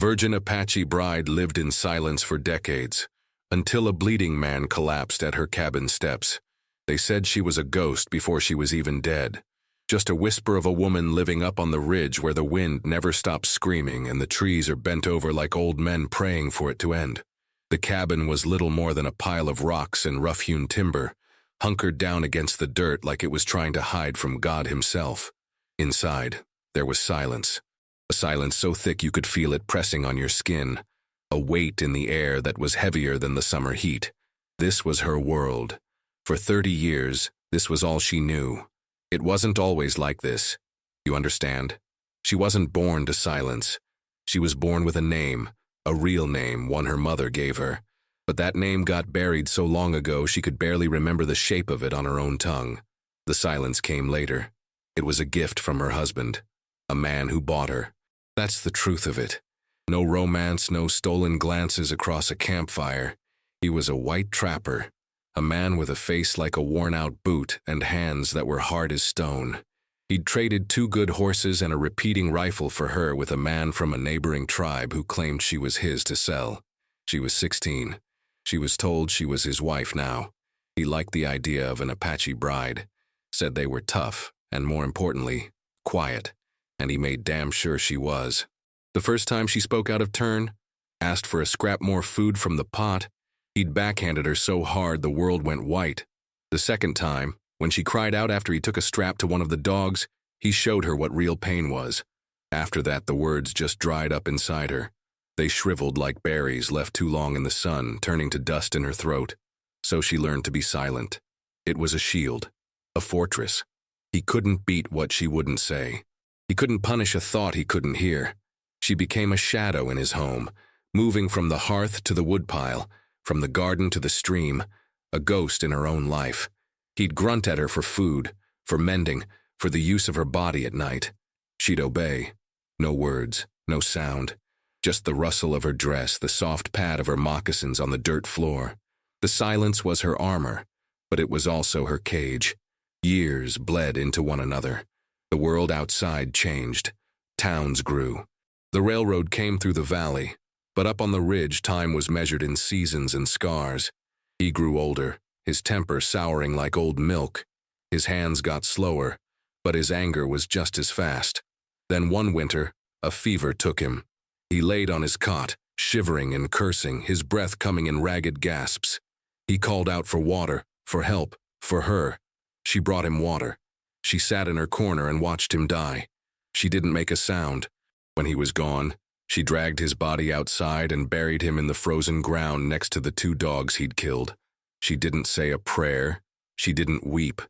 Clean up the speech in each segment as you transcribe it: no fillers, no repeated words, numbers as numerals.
Virgin Apache bride lived in silence for decades, until a bleeding man collapsed at her cabin steps. They said she was a ghost before she was even dead. Just a whisper of a woman living up on the ridge where the wind never stops screaming and the trees are bent over like old men praying for it to end. The cabin was little more than a pile of rocks and rough-hewn timber, hunkered down against the dirt like it was trying to hide from God himself. Inside, there was silence. A silence so thick you could feel it pressing on your skin, a weight in the air that was heavier than the summer heat. This was her world. For 30 years, this was all she knew. It wasn't always like this. You understand? She wasn't born to silence. She was born with a name, a real name, one her mother gave her. But that name got buried so long ago she could barely remember the shape of it on her own tongue. The silence came later. It was a gift from her husband, a man who bought her. That's the truth of it. No romance, no stolen glances across a campfire. He was a white trapper, a man with a face like a worn-out boot and hands that were hard as stone. He'd traded 2 good horses and a repeating rifle for her with a man from a neighboring tribe who claimed she was his to sell. She was 16. She was told she was his wife now. He liked the idea of an Apache bride, said they were tough, and more importantly, quiet, and he made damn sure she was. The first time she spoke out of turn, asked for a scrap more food from the pot, he'd backhanded her so hard the world went white. The second time, when she cried out after he took a strap to one of the dogs, he showed her what real pain was. After that, the words just dried up inside her. They shriveled like berries left too long in the sun, turning to dust in her throat. So she learned to be silent. It was a shield, a fortress. He couldn't beat what she wouldn't say. He couldn't punish a thought he couldn't hear. She became a shadow in his home, moving from the hearth to the woodpile, from the garden to the stream, a ghost in her own life. He'd grunt at her for food, for mending, for the use of her body at night. She'd obey. No words, no sound. Just the rustle of her dress, the soft pad of her moccasins on the dirt floor. The silence was her armor, but it was also her cage. Years bled into one another. The world outside changed. Towns grew. The railroad came through the valley, but up on the ridge time was measured in seasons and scars. He grew older, his temper souring like old milk. His hands got slower, but his anger was just as fast. Then one winter, a fever took him. He laid on his cot, shivering and cursing, his breath coming in ragged gasps. He called out for water, for help, for her. She brought him water. She sat in her corner and watched him die. She didn't make a sound. When he was gone, she dragged his body outside and buried him in the frozen ground next to the 2 dogs he'd killed. She didn't say a prayer. She didn't weep.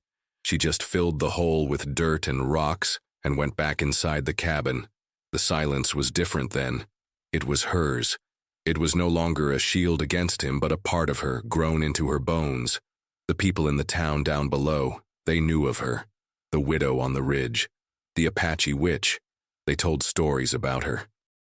She just filled the hole with dirt and rocks and went back inside the cabin. The silence was different then. It was hers. It was no longer a shield against him, but a part of her, grown into her bones. The people in the town down below, they knew of her. The widow on the ridge, the Apache witch. They told stories about her.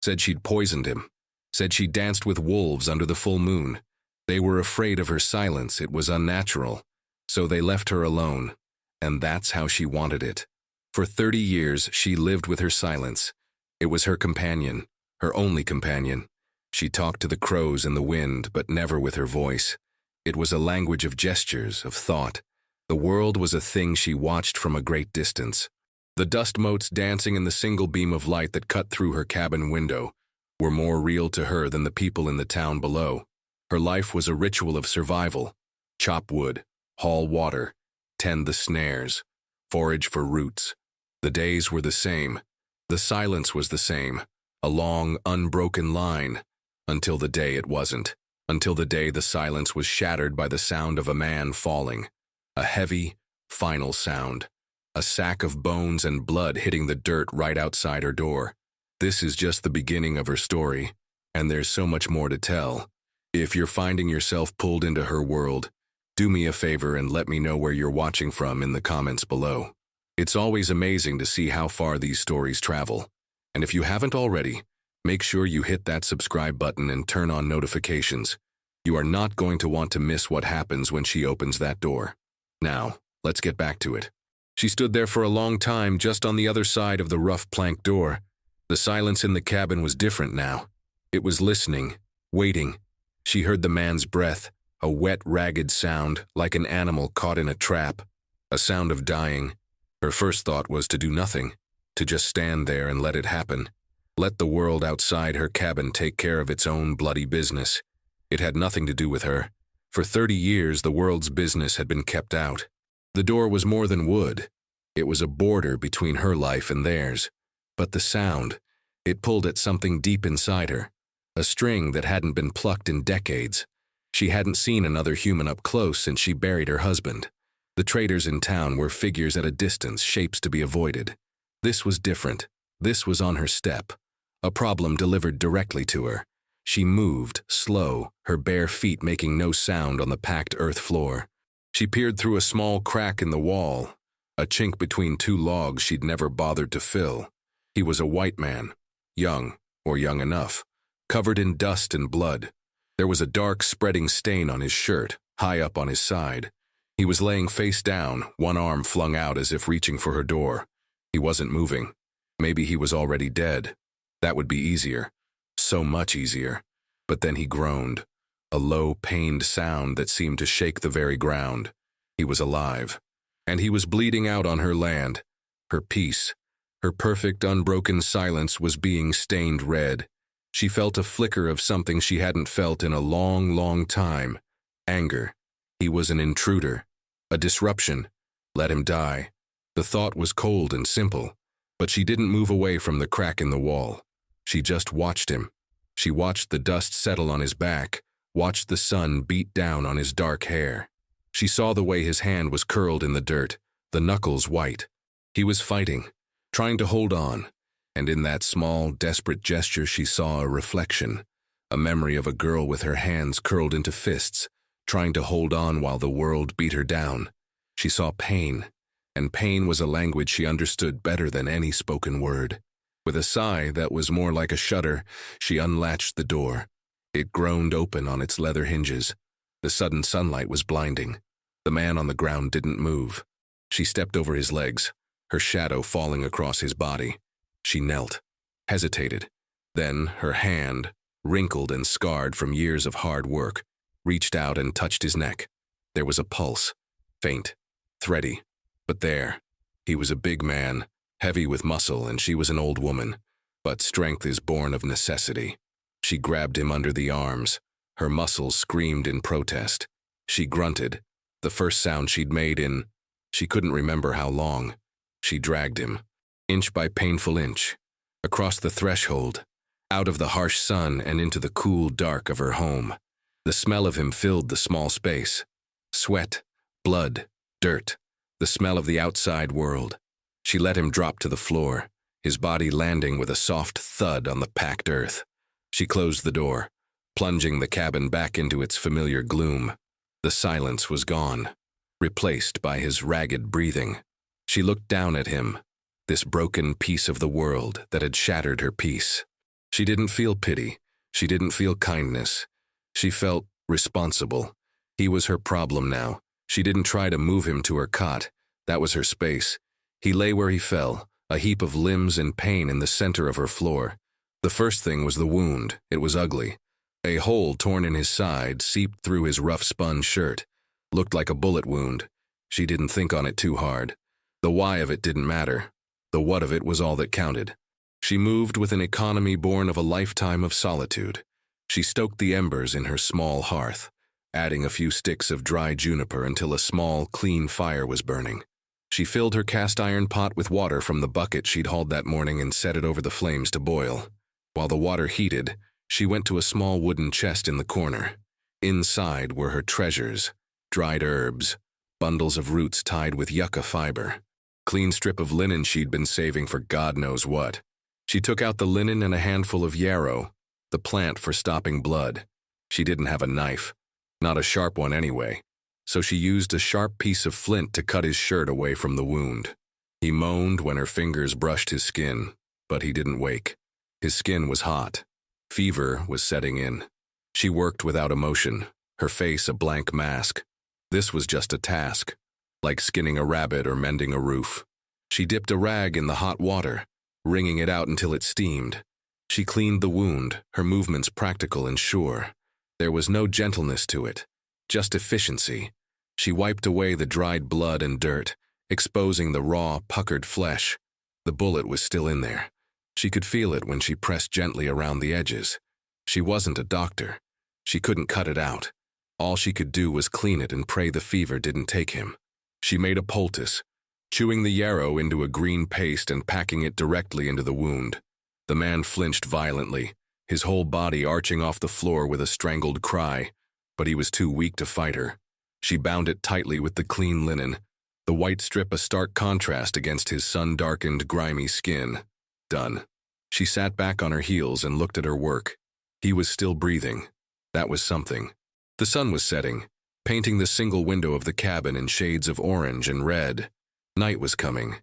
Said she'd poisoned him. Said she danced with wolves under the full moon. They were afraid of her silence. It was unnatural. So they left her alone. And that's how she wanted it. For 30 years, she lived with her silence. It was her companion, her only companion. She talked to the crows in the wind, but never with her voice. It was a language of gestures, of thought. The world was a thing she watched from a great distance. The dust motes dancing in the single beam of light that cut through her cabin window were more real to her than the people in the town below. Her life was a ritual of survival. Chop wood, haul water, tend the snares, forage for roots. The days were the same. The silence was the same, a long, unbroken line, until the day it wasn't, until the day the silence was shattered by the sound of a man falling. A heavy, final sound. A sack of bones and blood hitting the dirt right outside her door. This is just the beginning of her story, and there's so much more to tell. If you're finding yourself pulled into her world, do me a favor and let me know where you're watching from in the comments below. It's always amazing to see how far these stories travel. And if you haven't already, make sure you hit that subscribe button and turn on notifications. You are not going to want to miss what happens when she opens that door. Now, let's get back to it. She stood there for a long time just on the other side of the rough plank door. The silence in the cabin was different now. It was listening, waiting. She heard the man's breath, a wet, ragged sound, like an animal caught in a trap, a sound of dying. Her first thought was to do nothing, to just stand there and let it happen. Let the world outside her cabin take care of its own bloody business. It had nothing to do with her. For 30 years, the world's business had been kept out. The door was more than wood. It was a border between her life and theirs. But the sound, it pulled at something deep inside her, a string that hadn't been plucked in decades. She hadn't seen another human up close since she buried her husband. The traders in town were figures at a distance, shapes to be avoided. This was different. This was on her step. A problem delivered directly to her. She moved, slow, her bare feet making no sound on the packed earth floor. She peered through a small crack in the wall, a chink between two logs she'd never bothered to fill. He was a white man, young, or young enough, covered in dust and blood. There was a dark, spreading stain on his shirt, high up on his side. He was laying face down, one arm flung out as if reaching for her door. He wasn't moving. Maybe he was already dead. That would be easier. So much easier. But then he groaned, a low, pained sound that seemed to shake the very ground. He was alive. And he was bleeding out on her land. Her peace, her perfect, unbroken silence was being stained red. She felt a flicker of something she hadn't felt in a long, long time. Anger. He was an intruder. A disruption. Let him die. The thought was cold and simple, but she didn't move away from the crack in the wall. She just watched him. She watched the dust settle on his back, watched the sun beat down on his dark hair. She saw the way his hand was curled in the dirt, the knuckles white. He was fighting, trying to hold on, and in that small, desperate gesture she saw a reflection, a memory of a girl with her hands curled into fists, trying to hold on while the world beat her down. She saw pain, and pain was a language she understood better than any spoken word. With a sigh that was more like a shudder, she unlatched the door. It groaned open on its leather hinges. The sudden sunlight was blinding. The man on the ground didn't move. She stepped over his legs, her shadow falling across his body. She knelt, hesitated. Then her hand, wrinkled and scarred from years of hard work, reached out and touched his neck. There was a pulse, faint, thready, but there. He was a big man, heavy with muscle, and she was an old woman. But strength is born of necessity. She grabbed him under the arms. Her muscles screamed in protest. She grunted, the first sound she'd made in, she couldn't remember how long. She dragged him, inch by painful inch, across the threshold, out of the harsh sun and into the cool dark of her home. The smell of him filled the small space. Sweat, blood, dirt, the smell of the outside world. She let him drop to the floor, his body landing with a soft thud on the packed earth. She closed the door, plunging the cabin back into its familiar gloom. The silence was gone, replaced by his ragged breathing. She looked down at him, this broken piece of the world that had shattered her peace. She didn't feel pity. She didn't feel kindness. She felt responsible. He was her problem now. She didn't try to move him to her cot. That was her space. He lay where he fell, a heap of limbs and pain in the center of her floor. The first thing was the wound. It was ugly. A hole torn in his side seeped through his rough spun shirt. Looked like a bullet wound. She didn't think on it too hard. The why of it didn't matter. The what of it was all that counted. She moved with an economy born of a lifetime of solitude. She stoked the embers in her small hearth, adding a few sticks of dry juniper until a small, clean fire was burning. She filled her cast iron pot with water from the bucket she'd hauled that morning and set it over the flames to boil. While the water heated, she went to a small wooden chest in the corner. Inside were her treasures, dried herbs, bundles of roots tied with yucca fiber, clean strip of linen she'd been saving for God knows what. She took out the linen and a handful of yarrow, the plant for stopping blood. She didn't have a knife, not a sharp one anyway, so she used a sharp piece of flint to cut his shirt away from the wound. He moaned when her fingers brushed his skin, but he didn't wake. His skin was hot. Fever was setting in. She worked without emotion, her face a blank mask. This was just a task, like skinning a rabbit or mending a roof. She dipped a rag in the hot water, wringing it out until it steamed. She cleaned the wound, her movements practical and sure. There was no gentleness to it, just efficiency. She wiped away the dried blood and dirt, exposing the raw, puckered flesh. The bullet was still in there. She could feel it when she pressed gently around the edges. She wasn't a doctor. She couldn't cut it out. All she could do was clean it and pray the fever didn't take him. She made a poultice, chewing the yarrow into a green paste and packing it directly into the wound. The man flinched violently, his whole body arching off the floor with a strangled cry, but he was too weak to fight her. She bound it tightly with the clean linen, the white strip a stark contrast against his sun-darkened, grimy skin. Done. She sat back on her heels and looked at her work. He was still breathing. That was something. The sun was setting, painting the single window of the cabin in shades of orange and red. Night was coming.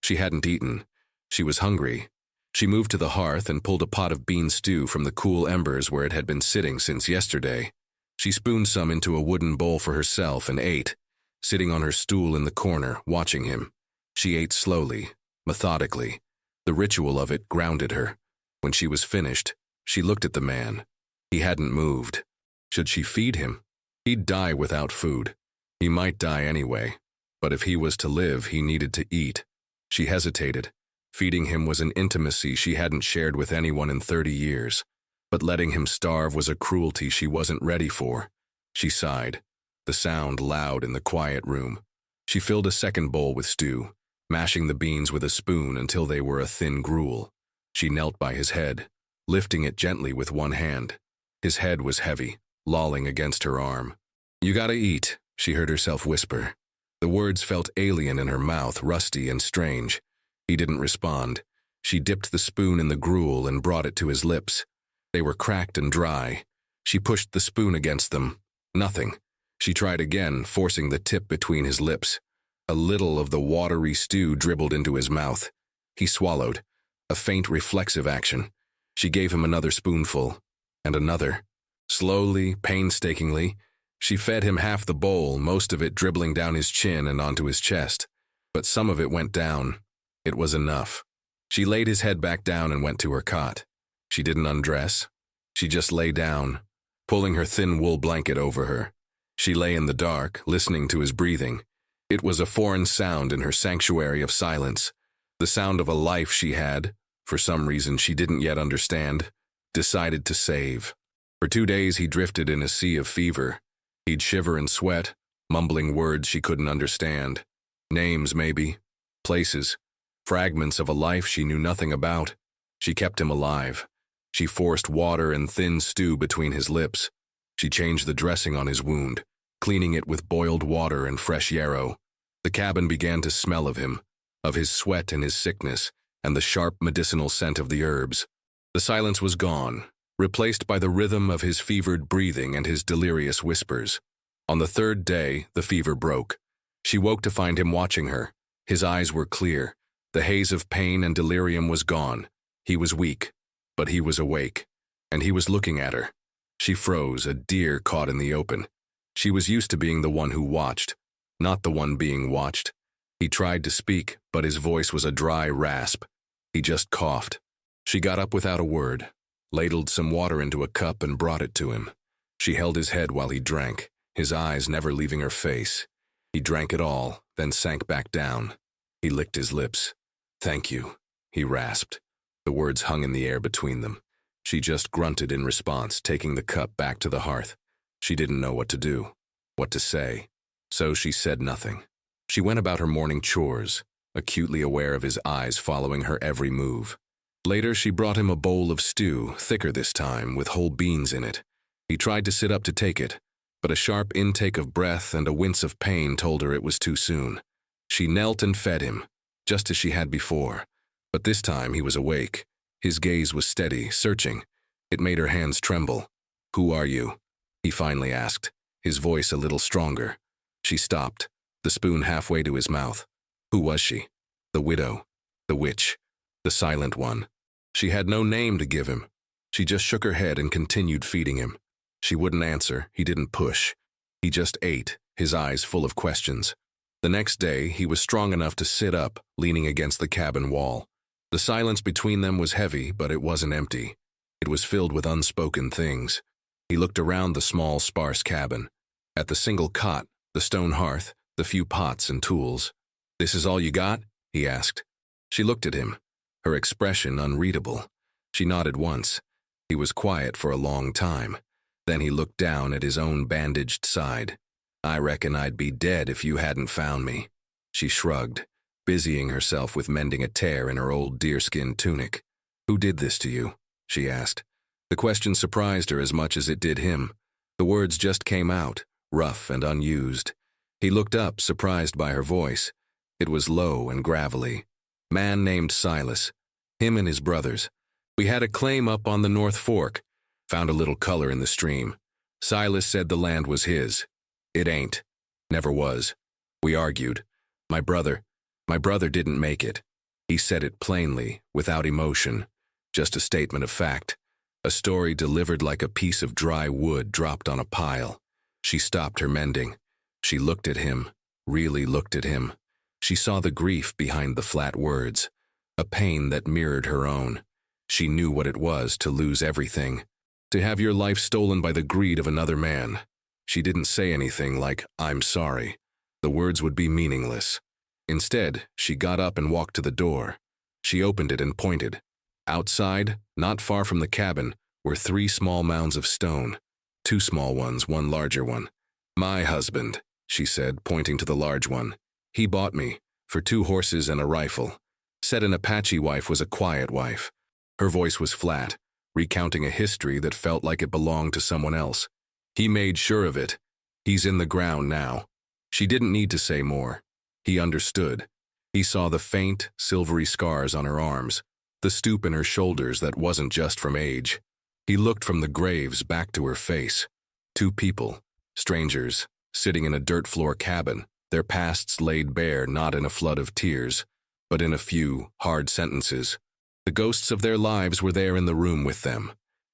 She hadn't eaten. She was hungry. She moved to the hearth and pulled a pot of bean stew from the cool embers where it had been sitting since yesterday. She spooned some into a wooden bowl for herself and ate, sitting on her stool in the corner, watching him. She ate slowly, methodically. The ritual of it grounded her. When she was finished, she looked at the man. He hadn't moved. Should she feed him? He'd die without food. He might die anyway, but if he was to live, he needed to eat. She hesitated. Feeding him was an intimacy she hadn't shared with anyone in 30 years, but letting him starve was a cruelty she wasn't ready for. She sighed, the sound loud in the quiet room. She filled a second bowl with stew, mashing the beans with a spoon until they were a thin gruel. She knelt by his head, lifting it gently with one hand. His head was heavy, lolling against her arm. "You gotta eat," she heard herself whisper. The words felt alien in her mouth, rusty and strange. He didn't respond. She dipped the spoon in the gruel and brought it to his lips. They were cracked and dry. She pushed the spoon against them. Nothing. She tried again, forcing the tip between his lips. A little of the watery stew dribbled into his mouth. He swallowed, a faint reflexive action. She gave him another spoonful, and another. Slowly, painstakingly, she fed him half the bowl, most of it dribbling down his chin and onto his chest. But some of it went down. It was enough. She laid his head back down and went to her cot. She didn't undress. She just lay down, pulling her thin wool blanket over her. She lay in the dark, listening to his breathing. It was a foreign sound in her sanctuary of silence, the sound of a life she had, for some reason she didn't yet understand, decided to save. For 2 days he drifted in a sea of fever. He'd shiver and sweat, mumbling words she couldn't understand. Names, maybe. Places. Fragments of a life she knew nothing about. She kept him alive. She forced water and thin stew between his lips. She changed the dressing on his wound, cleaning it with boiled water and fresh yarrow. The cabin began to smell of him, of his sweat and his sickness, and the sharp medicinal scent of the herbs. The silence was gone, replaced by the rhythm of his fevered breathing and his delirious whispers. On the 3rd day, the fever broke. She woke to find him watching her. His eyes were clear. The haze of pain and delirium was gone. He was weak, but he was awake, and he was looking at her. She froze, a deer caught in the open. She was used to being the one who watched, not the one being watched. He tried to speak, but his voice was a dry rasp. He just coughed. She got up without a word, ladled some water into a cup and brought it to him. She held his head while he drank, his eyes never leaving her face. He drank it all, then sank back down. He licked his lips. "Thank you," he rasped. The words hung in the air between them. She just grunted in response, taking the cup back to the hearth. She didn't know what to do, what to say, so she said nothing. She went about her morning chores, acutely aware of his eyes following her every move. Later, she brought him a bowl of stew, thicker this time, with whole beans in it. He tried to sit up to take it, but a sharp intake of breath and a wince of pain told her it was too soon. She knelt and fed him, just as she had before, but this time he was awake. His gaze was steady, searching. It made her hands tremble. "Who are you?" he finally asked, his voice a little stronger. She stopped, the spoon halfway to his mouth. Who was she? The widow, the witch, the silent one. She had no name to give him. She just shook her head and continued feeding him. She wouldn't answer, he didn't push. He just ate, his eyes full of questions. The next day, he was strong enough to sit up, leaning against the cabin wall. The silence between them was heavy, but it wasn't empty. It was filled with unspoken things. He looked around the small, sparse cabin. At the single cot, the stone hearth, the few pots and tools. "This is all you got?" he asked. She looked at him, her expression unreadable. She nodded once. He was quiet for a long time. Then he looked down at his own bandaged side. "I reckon I'd be dead if you hadn't found me." She shrugged, busying herself with mending a tear in her old deerskin tunic. "Who did this to you?" she asked. The question surprised her as much as it did him. The words just came out, rough and unused. He looked up, surprised by her voice. It was low and gravelly. "Man named Silas. Him and his brothers. We had a claim up on the North Fork. Found a little color in the stream. Silas said the land was his. It ain't. Never was. We argued. My brother didn't make it." He said it plainly, without emotion. Just a statement of fact. A story delivered like a piece of dry wood dropped on a pile. She stopped her mending. She looked at him, really looked at him. She saw the grief behind the flat words, a pain that mirrored her own. She knew what it was to lose everything, to have your life stolen by the greed of another man. She didn't say anything like, "I'm sorry." The words would be meaningless. Instead, she got up and walked to the door. She opened it and pointed. Outside, not far from the cabin, were 3 small mounds of stone. 2 small ones, 1 larger one. "My husband," she said, pointing to the large one. "He bought me, for 2 horses and a rifle. Said an Apache wife was a quiet wife." Her voice was flat, recounting a history that felt like it belonged to someone else. "He made sure of it. He's in the ground now." She didn't need to say more. He understood. He saw the faint, silvery scars on her arms, the stoop in her shoulders that wasn't just from age. He looked from the graves back to her face. 2 people, strangers, sitting in a dirt floor cabin, their pasts laid bare not in a flood of tears, but in a few hard sentences. The ghosts of their lives were there in the room with them,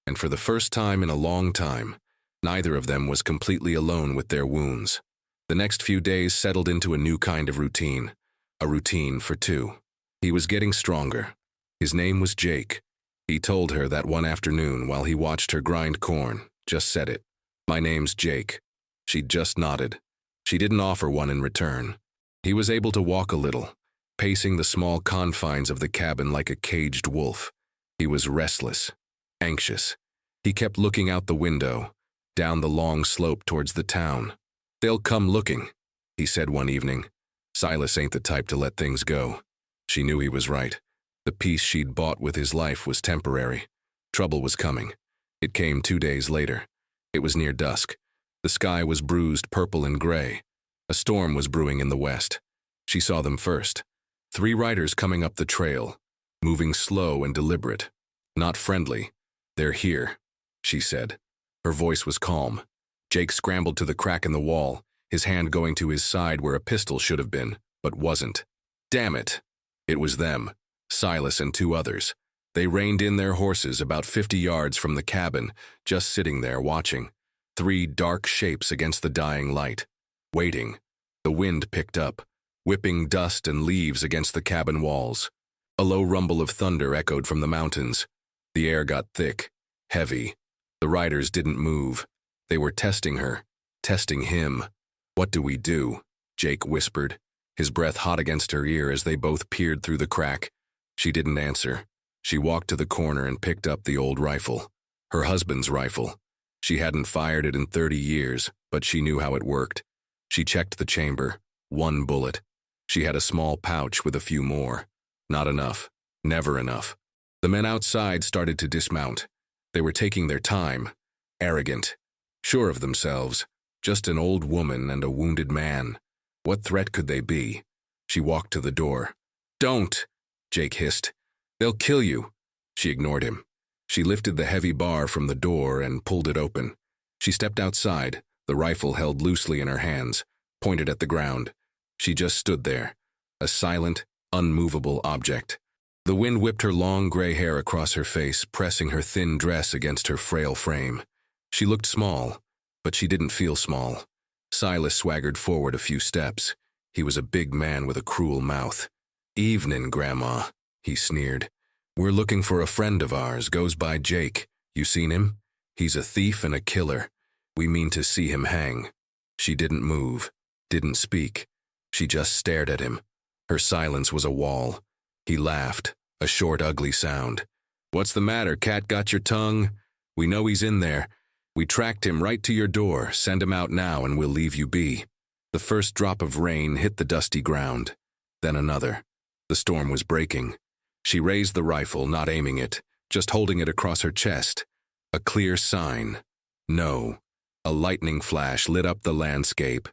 and for the first time in a long time, neither of them was completely alone with their wounds. The next few days settled into a new kind of routine, a routine for 2. He was getting stronger. His name was Jake. He told her that one afternoon while he watched her grind corn, just said it. "My name's Jake." She just nodded. She didn't offer one in return. He was able to walk a little, pacing the small confines of the cabin like a caged wolf. He was restless, anxious. He kept looking out the window, down the long slope towards the town. "They'll come looking," he said one evening. Silas ain't the type to let things go. She knew he was right. The peace she'd bought with his life was temporary. Trouble was coming. It came 2 days later. It was near dusk. The sky was bruised purple and gray. A storm was brewing in the west. She saw them first. 3 riders coming up the trail, moving slow and deliberate. Not friendly. "They're here," she said. Her voice was calm. Jake scrambled to the crack in the wall, his hand going to his side where a pistol should have been, but wasn't. Damn it! It was them, Silas and 2 others. They reined in their horses about 50 yards from the cabin, just sitting there watching. 3 dark shapes against the dying light. Waiting. The wind picked up, whipping dust and leaves against the cabin walls. A low rumble of thunder echoed from the mountains. The air got thick, heavy. The riders didn't move. They were testing her, testing him. "What do we do?" Jake whispered, his breath hot against her ear as they both peered through the crack. She didn't answer. She walked to the corner and picked up the old rifle. Her husband's rifle. She hadn't fired it in 30 years, but she knew how it worked. She checked the chamber. 1 bullet. She had a small pouch with a few more. Not enough. Never enough. The men outside started to dismount. They were taking their time. Arrogant. Sure of themselves. Just an old woman and a wounded man. What threat could they be? She walked to the door. "Don't!" Jake hissed. "They'll kill you." She ignored him. She lifted the heavy bar from the door and pulled it open. She stepped outside, the rifle held loosely in her hands, pointed at the ground. She just stood there, a silent, unmovable object. The wind whipped her long gray hair across her face, pressing her thin dress against her frail frame. She looked small, but she didn't feel small. Silas swaggered forward a few steps. He was a big man with a cruel mouth. "Evening, Grandma," he sneered. "We're looking for a friend of ours, goes by Jake. You seen him? He's a thief and a killer. We mean to see him hang." She didn't move, didn't speak. She just stared at him. Her silence was a wall. He laughed, a short, ugly sound. "What's the matter, cat? Got your tongue? We know he's in there. We tracked him right to your door. Send him out now and we'll leave you be." The first drop of rain hit the dusty ground. Then another. The storm was breaking. She raised the rifle, not aiming it, just holding it across her chest. A clear sign. No. A lightning flash lit up the landscape,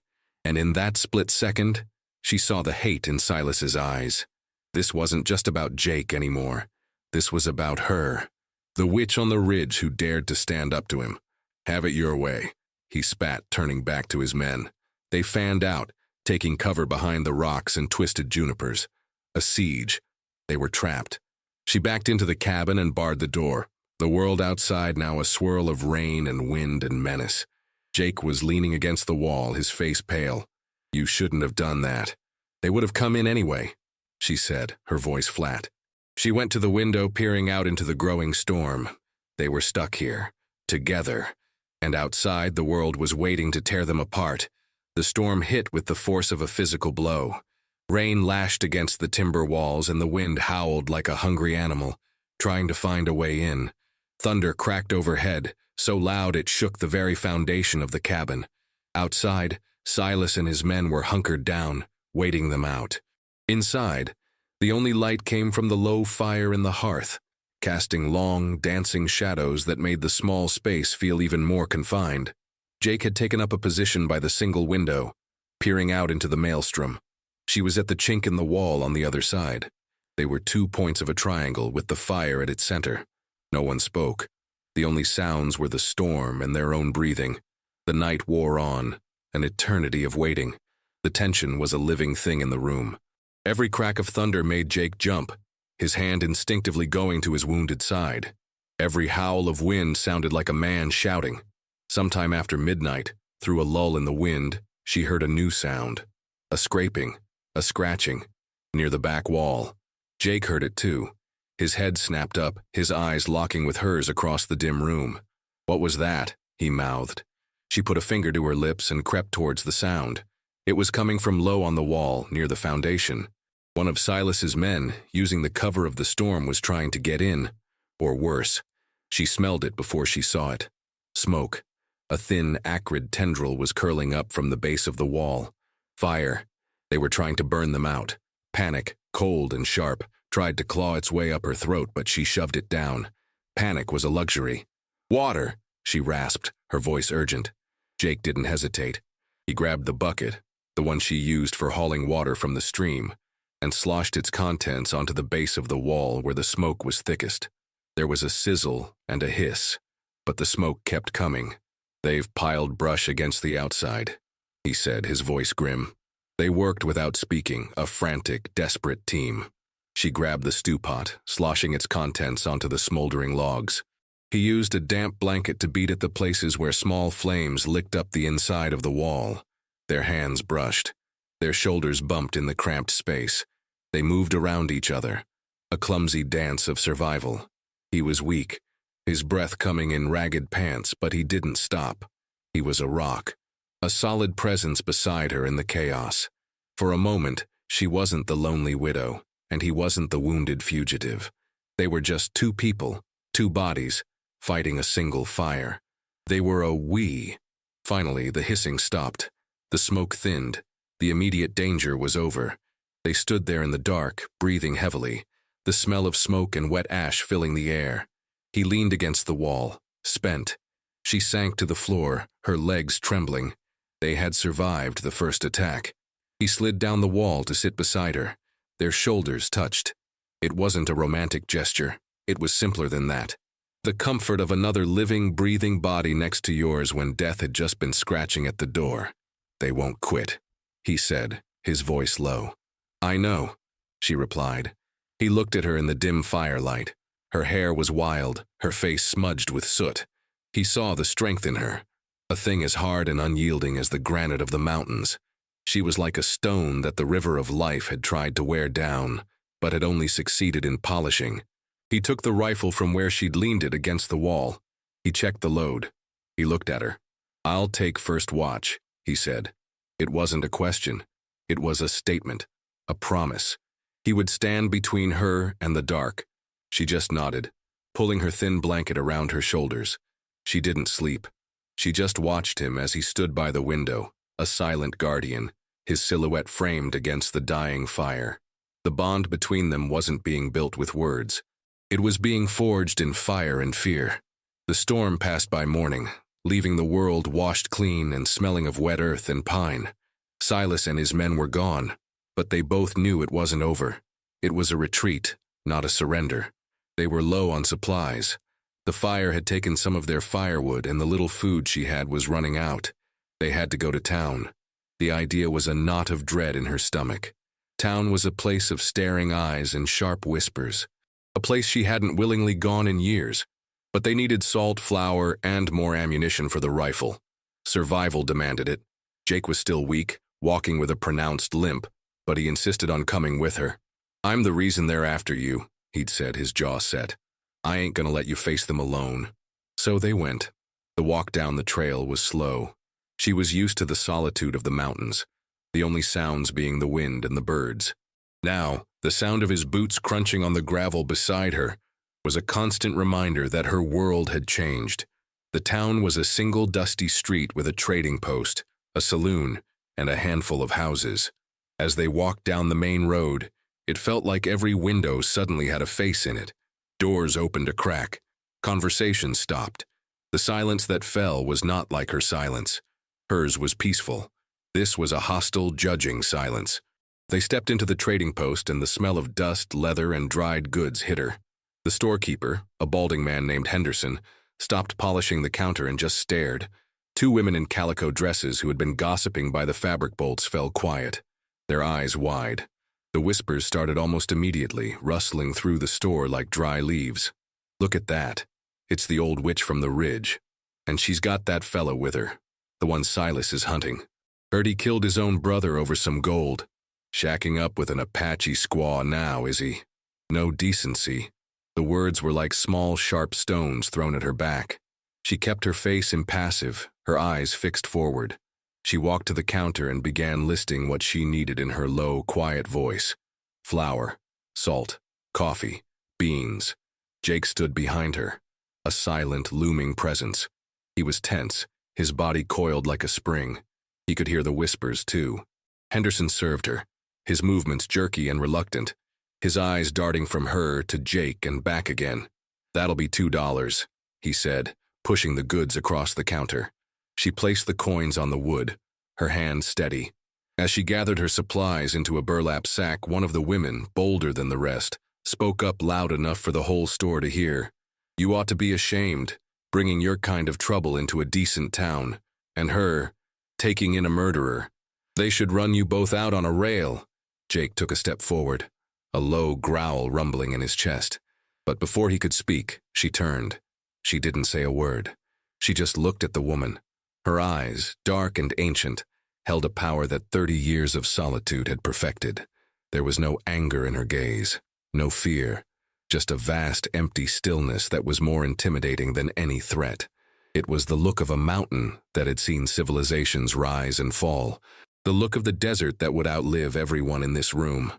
and in that split second, she saw the hate in Silas's eyes. This wasn't just about Jake anymore. This was about her, the witch on the ridge who dared to stand up to him. "Have it your way," he spat, turning back to his men. They fanned out, taking cover behind the rocks and twisted junipers. A siege. They were trapped. She backed into the cabin and barred the door, the world outside now a swirl of rain and wind and menace. Jake was leaning against the wall, his face pale. "You shouldn't have done that. They would have come in anyway," she said, her voice flat. She went to the window, peering out into the growing storm. They were stuck here, together, and outside the world was waiting to tear them apart. The storm hit with the force of a physical blow. Rain lashed against the timber walls and the wind howled like a hungry animal, trying to find a way in. Thunder cracked overhead, so loud it shook the very foundation of the cabin. Outside, Silas and his men were hunkered down, waiting them out. Inside, the only light came from the low fire in the hearth, casting long, dancing shadows that made the small space feel even more confined. Jake had taken up a position by the single window, peering out into the maelstrom. She was at the chink in the wall on the other side. They were 2 points of a triangle with the fire at its center. No one spoke. The only sounds were the storm and their own breathing. The night wore on, an eternity of waiting. The tension was a living thing in the room. Every crack of thunder made Jake jump, his hand instinctively going to his wounded side. Every howl of wind sounded like a man shouting. Sometime after midnight, through a lull in the wind, she heard a new sound. A scraping, a scratching, near the back wall. Jake heard it too. His head snapped up, his eyes locking with hers across the dim room. "What was that?" he mouthed. She put a finger to her lips and crept towards the sound. It was coming from low on the wall, near the foundation. One of Silas's men, using the cover of the storm, was trying to get in. Or worse. She smelled it before she saw it. Smoke. A thin, acrid tendril was curling up from the base of the wall. Fire. They were trying to burn them out. Panic, cold and sharp, tried to claw its way up her throat, but she shoved it down. Panic was a luxury. "Water!" she rasped, her voice urgent. Jake didn't hesitate. He grabbed the bucket, the one she used for hauling water from the stream, and sloshed its contents onto the base of the wall where the smoke was thickest. There was a sizzle and a hiss, but the smoke kept coming. "They've piled brush against the outside," he said, his voice grim. They worked without speaking, a frantic, desperate team. She grabbed the stew pot, sloshing its contents onto the smoldering logs. He used a damp blanket to beat at the places where small flames licked up the inside of the wall. Their hands brushed. Their shoulders bumped in the cramped space. They moved around each other, a clumsy dance of survival. He was weak, his breath coming in ragged pants, but he didn't stop. He was a rock, a solid presence beside her in the chaos. For a moment, she wasn't the lonely widow, and he wasn't the wounded fugitive. They were just two people, two bodies, fighting a single fire. They were a we. Finally, the hissing stopped. The smoke thinned. The immediate danger was over. They stood there in the dark, breathing heavily, the smell of smoke and wet ash filling the air. He leaned against the wall, spent. She sank to the floor, her legs trembling. They had survived the first attack. He slid down the wall to sit beside her. Their shoulders touched. It wasn't a romantic gesture. It was simpler than that. The comfort of another living, breathing body next to yours when death had just been scratching at the door. "They won't quit," he said, his voice low. "I know," she replied. He looked at her in the dim firelight. Her hair was wild, her face smudged with soot. He saw the strength in her, a thing as hard and unyielding as the granite of the mountains. She was like a stone that the river of life had tried to wear down, but had only succeeded in polishing. He took the rifle from where she'd leaned it against the wall. He checked the load. He looked at her. "I'll take first watch," he said. It wasn't a question. It was a statement, a promise. He would stand between her and the dark. She just nodded, pulling her thin blanket around her shoulders. She didn't sleep. She just watched him as he stood by the window, a silent guardian, his silhouette framed against the dying fire. The bond between them wasn't being built with words. It was being forged in fire and fear. The storm passed by morning, leaving the world washed clean and smelling of wet earth and pine. Silas and his men were gone, but they both knew it wasn't over. It was a retreat, not a surrender. They were low on supplies. The fire had taken some of their firewood, and the little food she had was running out. They had to go to town. The idea was a knot of dread in her stomach. Town was a place of staring eyes and sharp whispers. A place she hadn't willingly gone in years. But they needed salt, flour, and more ammunition for the rifle. Survival demanded it. Jake was still weak, walking with a pronounced limp, but he insisted on coming with her. "I'm the reason they're after you," he'd said, his jaw set. "I ain't gonna let you face them alone." So they went. The walk down the trail was slow. She was used to the solitude of the mountains, the only sounds being the wind and the birds. Now, the sound of his boots crunching on the gravel beside her was a constant reminder that her world had changed. The town was a single dusty street with a trading post, a saloon, and a handful of houses. As they walked down the main road, it felt like every window suddenly had a face in it. Doors opened a crack. Conversations stopped. The silence that fell was not like her silence. Hers was peaceful. This was a hostile, judging silence. They stepped into the trading post, and the smell of dust, leather, and dried goods hit her. The storekeeper, a balding man named Henderson, stopped polishing the counter and just stared. Two women in calico dresses who had been gossiping by the fabric bolts fell quiet, their eyes wide. The whispers started almost immediately, rustling through the store like dry leaves. "Look at that. It's the old witch from the ridge. And she's got that fella with her, the one Silas is hunting. Heard he killed his own brother over some gold. Shacking up with an Apache squaw now, is he? No decency." The words were like small, sharp stones thrown at her back. She kept her face impassive, her eyes fixed forward. She walked to the counter and began listing what she needed in her low, quiet voice. Flour, salt, coffee, beans. Jake stood behind her, a silent, looming presence. He was tense, his body coiled like a spring. He could hear the whispers, too. Henderson served her, his movements jerky and reluctant, his eyes darting from her to Jake and back again. "That'll be $2, he said, pushing the goods across the counter. She placed the coins on the wood, her hand steady. As she gathered her supplies into a burlap sack, one of the women, bolder than the rest, spoke up loud enough for the whole store to hear. "You ought to be ashamed, bringing your kind of trouble into a decent town. And her, taking in a murderer. They should run you both out on a rail." Jake took a step forward, a low growl rumbling in his chest. But before he could speak, she turned. She didn't say a word. She just looked at the woman. Her eyes, dark and ancient, held a power that 30 years of solitude had perfected. There was no anger in her gaze, no fear, just a vast, empty stillness that was more intimidating than any threat. It was the look of a mountain that had seen civilizations rise and fall, the look of the desert that would outlive everyone in this room.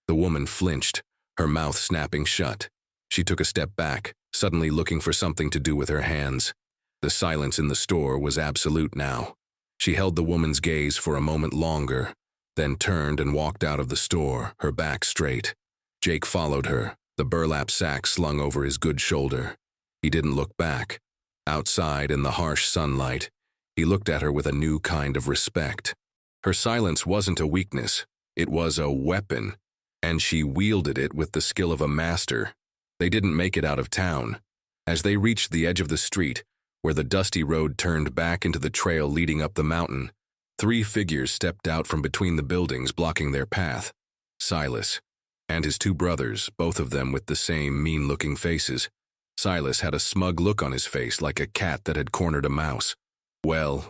The woman flinched, her mouth snapping shut. She took a step back, suddenly looking for something to do with her hands. The silence in the store was absolute now. She held the woman's gaze for a moment longer, then turned and walked out of the store, her back straight. Jake followed her, the burlap sack slung over his good shoulder. He didn't look back. Outside in the harsh sunlight, he looked at her with a new kind of respect. Her silence wasn't a weakness, it was a weapon, and she wielded it with the skill of a master. They didn't make it out of town. As they reached the edge of the street, where the dusty road turned back into the trail leading up the mountain, 3 figures stepped out from between the buildings blocking their path. Silas, and his 2 brothers, both of them with the same mean-looking faces. Silas had a smug look on his face like a cat that had cornered a mouse. Well,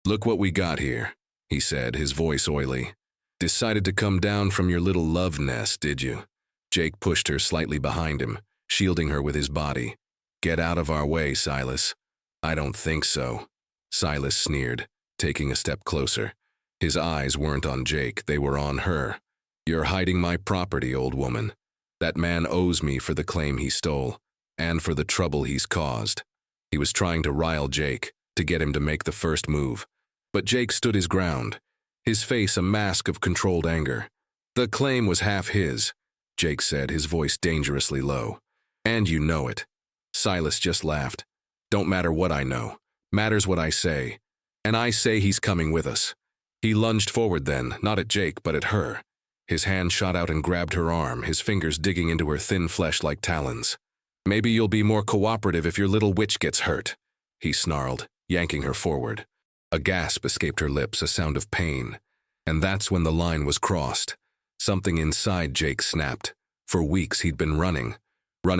look what we got here," he said, his voice oily. "Decided to come down from your little love nest, did you?" Jake pushed her slightly behind him, shielding her with his body. "Get out of our way, Silas." "I don't think so," Silas sneered, taking a step closer. His eyes weren't on Jake, they were on her. "You're hiding my property, old woman. That man owes me for the claim he stole, and for the trouble he's caused." He was trying to rile Jake, to get him to make the first move. But Jake stood his ground, his face a mask of controlled anger. "The claim was half his," Jake said, his voice dangerously low. "And you know it." Silas just laughed. "Don't matter what I know. Matters what I say. And I say he's coming with us." He lunged forward then, not at Jake, but at her. His hand shot out and grabbed her arm, his fingers digging into her thin flesh like talons. "Maybe you'll be more cooperative if your little witch gets hurt," he snarled, yanking her forward. A gasp escaped her lips, a sound of pain. And that's when the line was crossed. Something inside Jake snapped. For weeks he'd been running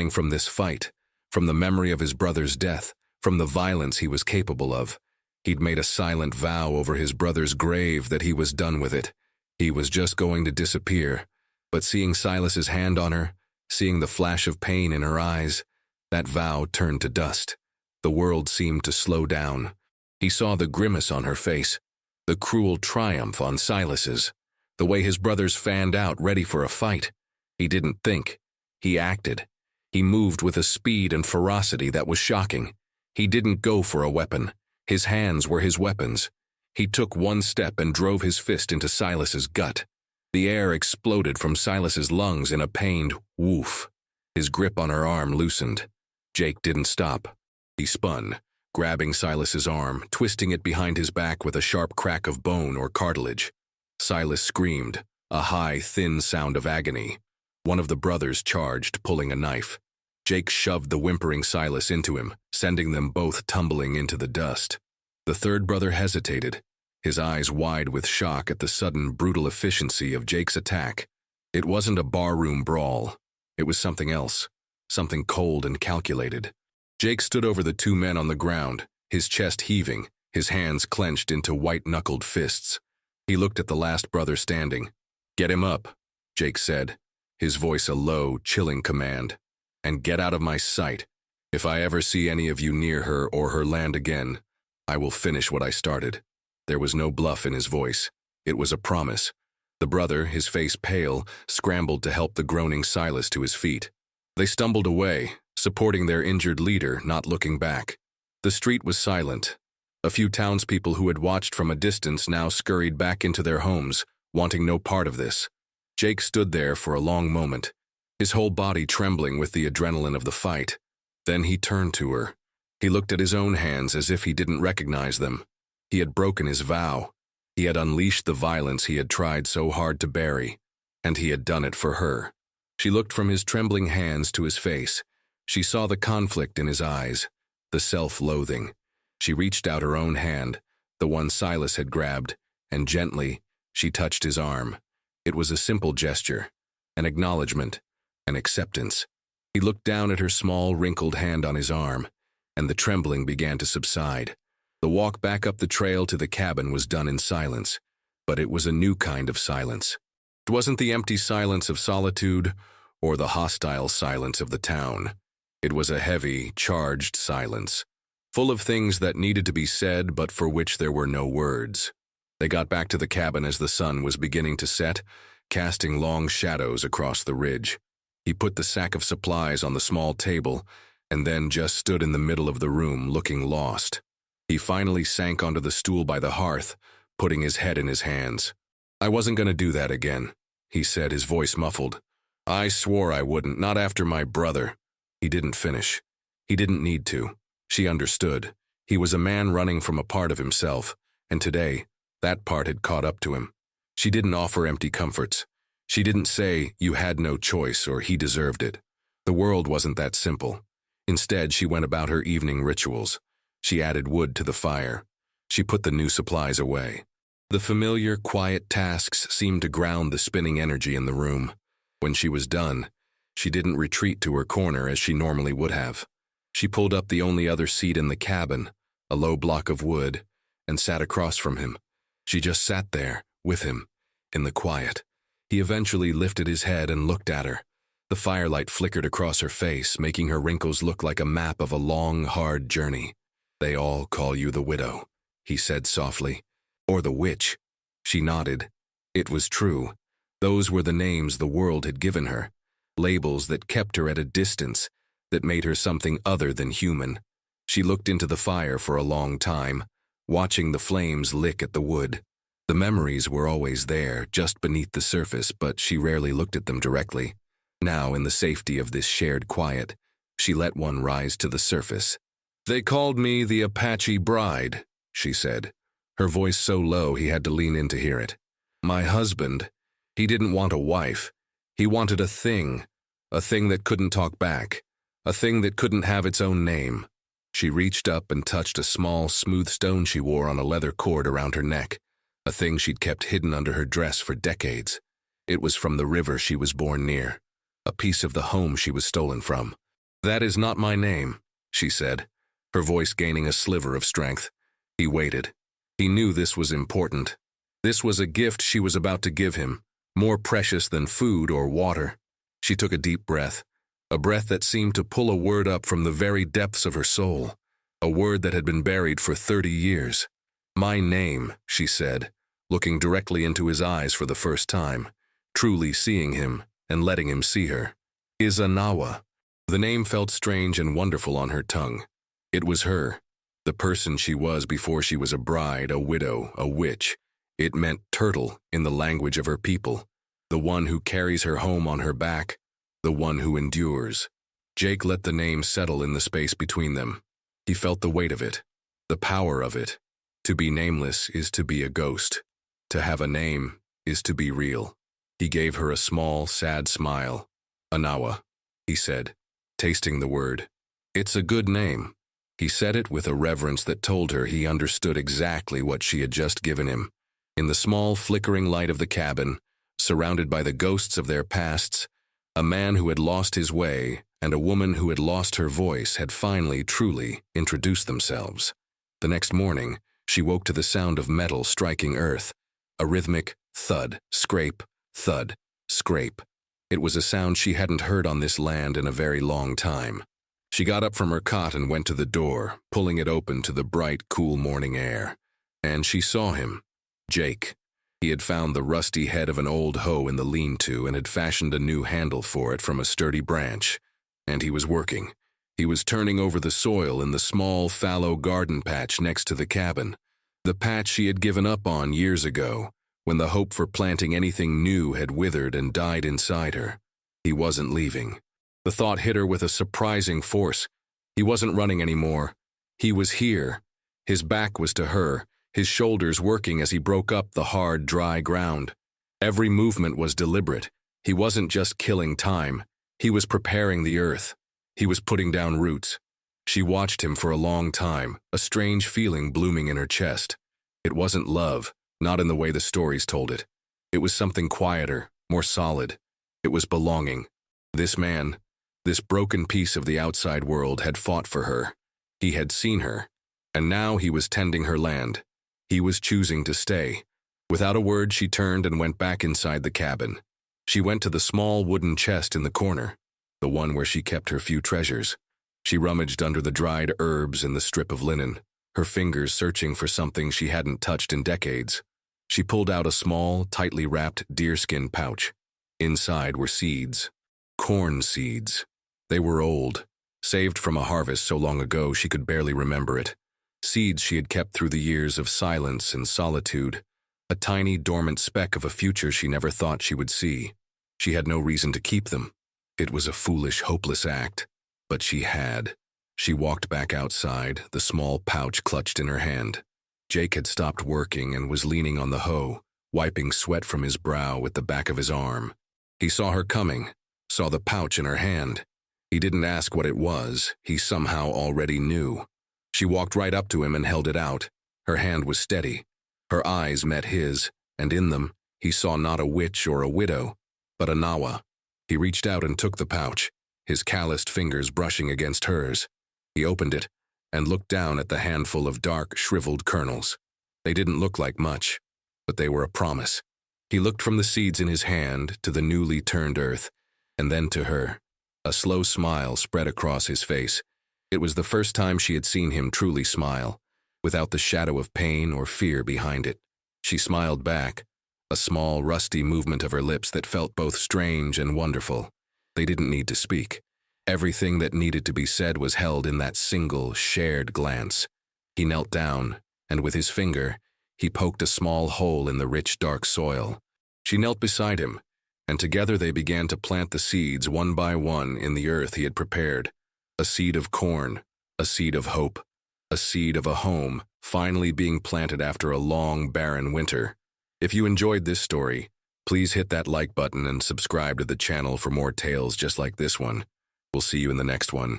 from this fight, from the memory of his brother's death, from the violence he was capable of. He'd made a silent vow over his brother's grave that he was done with it. He was just going to disappear. But seeing Silas's hand on her, seeing the flash of pain in her eyes, that vow turned to dust. The world seemed to slow down. He saw the grimace on her face, the cruel triumph on Silas's, the way his brothers fanned out ready for a fight. He didn't think. He acted. He moved with a speed and ferocity that was shocking. He didn't go for a weapon. His hands were his weapons. He took one step and drove his fist into Silas's gut. The air exploded from Silas's lungs in a pained woof. His grip on her arm loosened. Jake didn't stop. He spun, grabbing Silas's arm, twisting it behind his back with a sharp crack of bone or cartilage. Silas screamed, a high, thin sound of agony. One of the brothers charged, pulling a knife. Jake shoved the whimpering Silas into him, sending them both tumbling into the dust. The third brother hesitated, his eyes wide with shock at the sudden, brutal efficiency of Jake's attack. It wasn't a barroom brawl. It was something else, something cold and calculated. Jake stood over the two men on the ground, his chest heaving, his hands clenched into white-knuckled fists. He looked at the last brother standing. "Get him up," Jake said, his voice a low, chilling command. "And get out of my sight. If I ever see any of you near her or her land again, I will finish what I started." There was no bluff in his voice. It was a promise. The brother, his face pale, scrambled to help the groaning Silas to his feet. They stumbled away, supporting their injured leader, not looking back. The street was silent. A few townspeople who had watched from a distance now scurried back into their homes, wanting no part of this. Jake stood there for a long moment, his whole body trembling with the adrenaline of the fight. Then he turned to her. He looked at his own hands as if he didn't recognize them. He had broken his vow. He had unleashed the violence he had tried so hard to bury, and he had done it for her. She looked from his trembling hands to his face. She saw the conflict in his eyes, the self-loathing. She reached out her own hand, the one Silas had grabbed, and gently, she touched his arm. It was a simple gesture, an acknowledgement, an acceptance. He looked down at her small, wrinkled hand on his arm, and the trembling began to subside. The walk back up the trail to the cabin was done in silence, but it was a new kind of silence. It wasn't the empty silence of solitude or the hostile silence of the town. It was a heavy, charged silence, full of things that needed to be said but for which there were no words. They got back to the cabin as the sun was beginning to set, casting long shadows across the ridge. He put the sack of supplies on the small table and then just stood in the middle of the room looking lost. He finally sank onto the stool by the hearth, putting his head in his hands. "I wasn't going to do that again," he said, his voice muffled. "I swore I wouldn't, not after my brother." He didn't finish. He didn't need to. She understood. He was a man running from a part of himself, and today, that part had caught up to him. She didn't offer empty comforts. She didn't say, "You had no choice," or "He deserved it." The world wasn't that simple. Instead, she went about her evening rituals. She added wood to the fire. She put the new supplies away. The familiar, quiet tasks seemed to ground the spinning energy in the room. When she was done, she didn't retreat to her corner as she normally would have. She pulled up the only other seat in the cabin, a low block of wood, and sat across from him. She just sat there, with him, in the quiet. He eventually lifted his head and looked at her. The firelight flickered across her face, making her wrinkles look like a map of a long, hard journey. "They all call you the widow," he said softly. "Or the witch." She nodded. It was true. Those were the names the world had given her. Labels that kept her at a distance, that made her something other than human. She looked into the fire for a long time, watching the flames lick at the wood. The memories were always there, just beneath the surface, but she rarely looked at them directly. Now, in the safety of this shared quiet, she let one rise to the surface. "They called me the Apache Bride," she said, her voice so low he had to lean in to hear it. "My husband, he didn't want a wife. He wanted a thing that couldn't talk back, a thing that couldn't have its own name." She reached up and touched a small, smooth stone she wore on a leather cord around her neck, a thing she'd kept hidden under her dress for decades. It was from the river she was born near, a piece of the home she was stolen from. "That is not my name," she said, her voice gaining a sliver of strength. He waited. He knew this was important. This was a gift she was about to give him, more precious than food or water. She took a deep breath, a breath that seemed to pull a word up from the very depths of her soul, a word that had been buried for 30 years. "My name," she said, looking directly into his eyes for the first time, truly seeing him and letting him see her, "is Anawa." The name felt strange and wonderful on her tongue. It was her, the person she was before she was a bride, a widow, a witch. It meant turtle in the language of her people, the one who carries her home on her back, the one who endures. Jake let the name settle in the space between them. He felt the weight of it, the power of it. To be nameless is to be a ghost. To have a name is to be real. He gave her a small, sad smile. "Anawa," he said, tasting the word. "It's a good name." He said it with a reverence that told her he understood exactly what she had just given him. In the small, flickering light of the cabin, surrounded by the ghosts of their pasts, a man who had lost his way and a woman who had lost her voice had finally, truly introduced themselves. The next morning, she woke to the sound of metal striking earth, a rhythmic thud, scrape, thud, scrape. It was a sound she hadn't heard on this land in a very long time. She got up from her cot and went to the door, pulling it open to the bright, cool morning air. And she saw him, Jake. He had found the rusty head of an old hoe in the lean-to and had fashioned a new handle for it from a sturdy branch. And he was working. He was turning over the soil in the small, fallow garden patch next to the cabin, the patch she had given up on years ago, when the hope for planting anything new had withered and died inside her. He wasn't leaving. The thought hit her with a surprising force. He wasn't running anymore. He was here. His back was to her, his shoulders working as he broke up the hard, dry ground. Every movement was deliberate. He wasn't just killing time. He was preparing the earth. He was putting down roots. She watched him for a long time, a strange feeling blooming in her chest. It wasn't love, not in the way the stories told it. It was something quieter, more solid. It was belonging. This man, this broken piece of the outside world, had fought for her. He had seen her, and now he was tending her land. He was choosing to stay. Without a word, she turned and went back inside the cabin. She went to the small wooden chest in the corner, the one where she kept her few treasures. She rummaged under the dried herbs and the strip of linen, her fingers searching for something she hadn't touched in decades. She pulled out a small, tightly wrapped deerskin pouch. Inside were seeds. Corn seeds. They were old, saved from a harvest so long ago she could barely remember it. Seeds she had kept through the years of silence and solitude, a tiny, dormant speck of a future she never thought she would see. She had no reason to keep them. It was a foolish, hopeless act, but she had. She walked back outside, the small pouch clutched in her hand. Jake had stopped working and was leaning on the hoe, wiping sweat from his brow with the back of his arm. He saw her coming, saw the pouch in her hand. He didn't ask what it was. He somehow already knew. She walked right up to him and held it out. Her hand was steady. Her eyes met his, and in them, he saw not a witch or a widow, but a Nawa. He reached out and took the pouch, his calloused fingers brushing against hers. He opened it and looked down at the handful of dark, shriveled kernels. They didn't look like much, but they were a promise. He looked from the seeds in his hand to the newly turned earth, and then to her. A slow smile spread across his face. It was the first time she had seen him truly smile, without the shadow of pain or fear behind it. She smiled back, a small, rusty movement of her lips that felt both strange and wonderful. They didn't need to speak. Everything that needed to be said was held in that single, shared glance. He knelt down, and with his finger, he poked a small hole in the rich, dark soil. She knelt beside him, and together they began to plant the seeds one by one in the earth he had prepared. A seed of corn, a seed of hope, a seed of a home, finally being planted after a long, barren winter. If you enjoyed this story, please hit that like button and subscribe to the channel for more tales just like this one. We'll see you in the next one.